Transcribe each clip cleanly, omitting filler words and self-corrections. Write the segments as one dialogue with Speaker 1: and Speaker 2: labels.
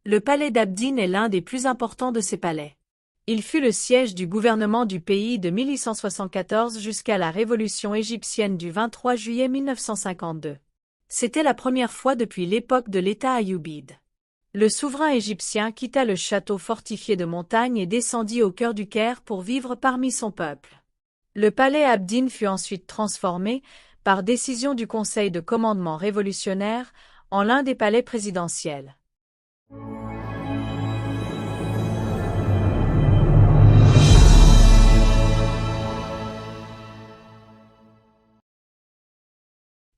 Speaker 1: Le palais d'Abdin est l'un des plus importants de ces palais. Il fut le siège du gouvernement du pays de 1874 jusqu'à la révolution égyptienne du 23 juillet 1952. C'était la première fois depuis l'époque de l'État ayyubide. Le souverain égyptien quitta le château fortifié de montagne et descendit au cœur du Caire pour vivre parmi son peuple. Le palais Abdin fut ensuite transformé, par décision du Conseil de commandement révolutionnaire, en l'un des palais présidentiels.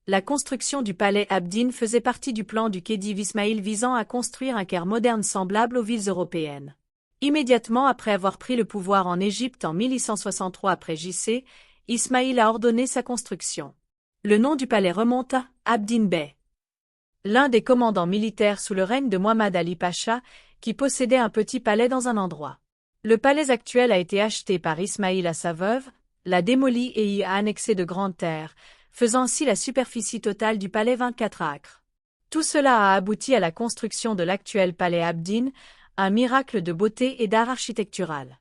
Speaker 1: La construction du palais Abdin faisait partie du plan du khedive Ismaïl visant à construire un Caire moderne semblable aux villes européennes. Immédiatement après avoir pris le pouvoir en Égypte en 1163 après J.C., Ismaïl a ordonné sa construction. Le nom du palais remonte à Abdin Bey, l'un des commandants militaires sous le règne de Muhammad Ali Pacha, qui possédait un petit palais dans un endroit. Le palais actuel a été acheté par Ismaïl à sa veuve, l'a démoli et y a annexé de grandes terres, faisant ainsi la superficie totale du palais 24 acres. Tout cela a abouti à la construction de l'actuel palais Abdin, un miracle de beauté et d'art architectural.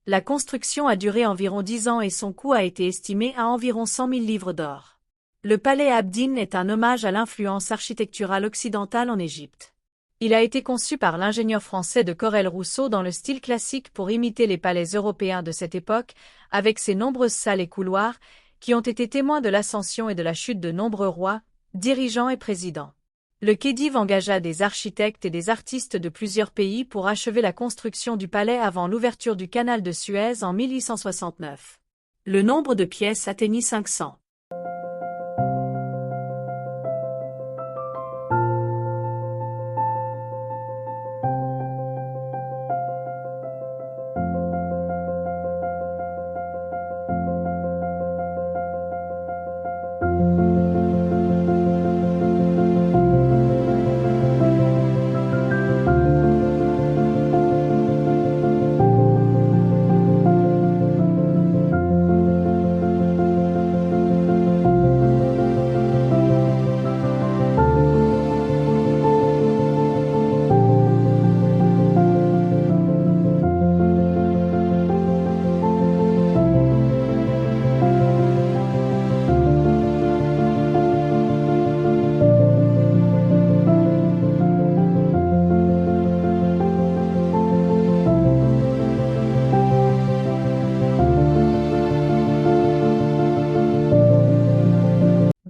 Speaker 1: La construction a duré environ 10 ans et son coût a été estimé à environ 100 000 livres d'or. Le palais Abdin est un hommage à l'influence architecturale occidentale en Égypte. Il a été conçu par l'ingénieur français de Corel-Rousseau dans le style classique pour imiter les palais européens de cette époque, avec ses nombreuses salles et couloirs, qui ont été témoins de l'ascension et de la chute de nombreux rois, dirigeants et présidents. Le khedive engagea des architectes et des artistes de plusieurs pays pour achever la construction du palais avant l'ouverture du canal de Suez en 1869. Le nombre de pièces atteignit 500.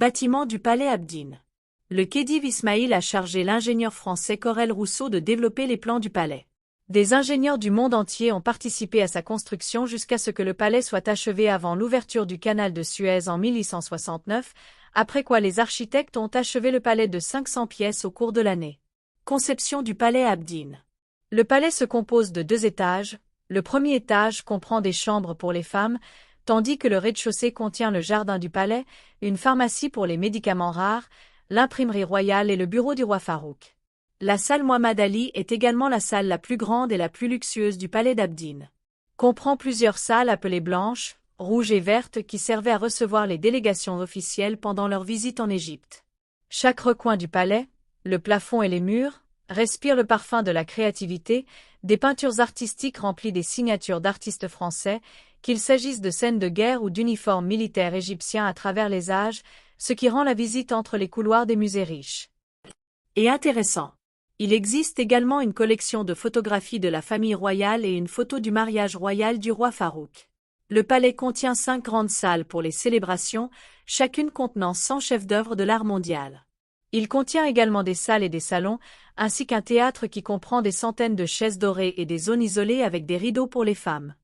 Speaker 1: Bâtiment du palais Abdin. Le khedive Ismaïl a chargé l'ingénieur français Corel-Rousseau de développer les plans du palais. Des ingénieurs du monde entier ont participé à sa construction jusqu'à ce que le palais soit achevé avant l'ouverture du canal de Suez en 1869, après quoi les architectes ont achevé le palais de 500 pièces au cours de l'année. Conception du palais Abdin. Le palais se compose de 2 étages. Le premier étage comprend des chambres pour les femmes, tandis que le rez-de-chaussée contient le jardin du palais, une pharmacie pour les médicaments rares, l'imprimerie royale et le bureau du roi Farouk. La salle Muhammad Ali est également la salle la plus grande et la plus luxueuse du palais d'Abdin. Comprend plusieurs salles appelées blanches, rouges et vertes qui servaient à recevoir les délégations officielles pendant leur visite en Égypte. Chaque recoin du palais, le plafond et les murs, respire le parfum de la créativité, des peintures artistiques remplies des signatures d'artistes français, qu'il s'agisse de scènes de guerre ou d'uniformes militaires égyptiens à travers les âges, ce qui rend la visite entre les couloirs des musées riche et intéressant. Il existe également une collection de photographies de la famille royale et une photo du mariage royal du roi Farouk. Le palais contient 5 grandes salles pour les célébrations, chacune contenant 100 chefs-d'œuvre de l'art mondial. Il contient également des salles et des salons, ainsi qu'un théâtre qui comprend des centaines de chaises dorées et des zones isolées avec des rideaux pour les femmes.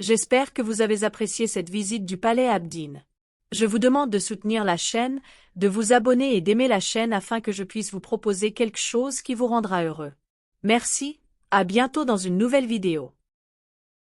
Speaker 1: J'espère que vous avez apprécié cette visite du palais Abdine. Je vous demande de soutenir la chaîne, de vous abonner et d'aimer la chaîne afin que je puisse vous proposer quelque chose qui vous rendra heureux. Merci, à bientôt dans une nouvelle vidéo.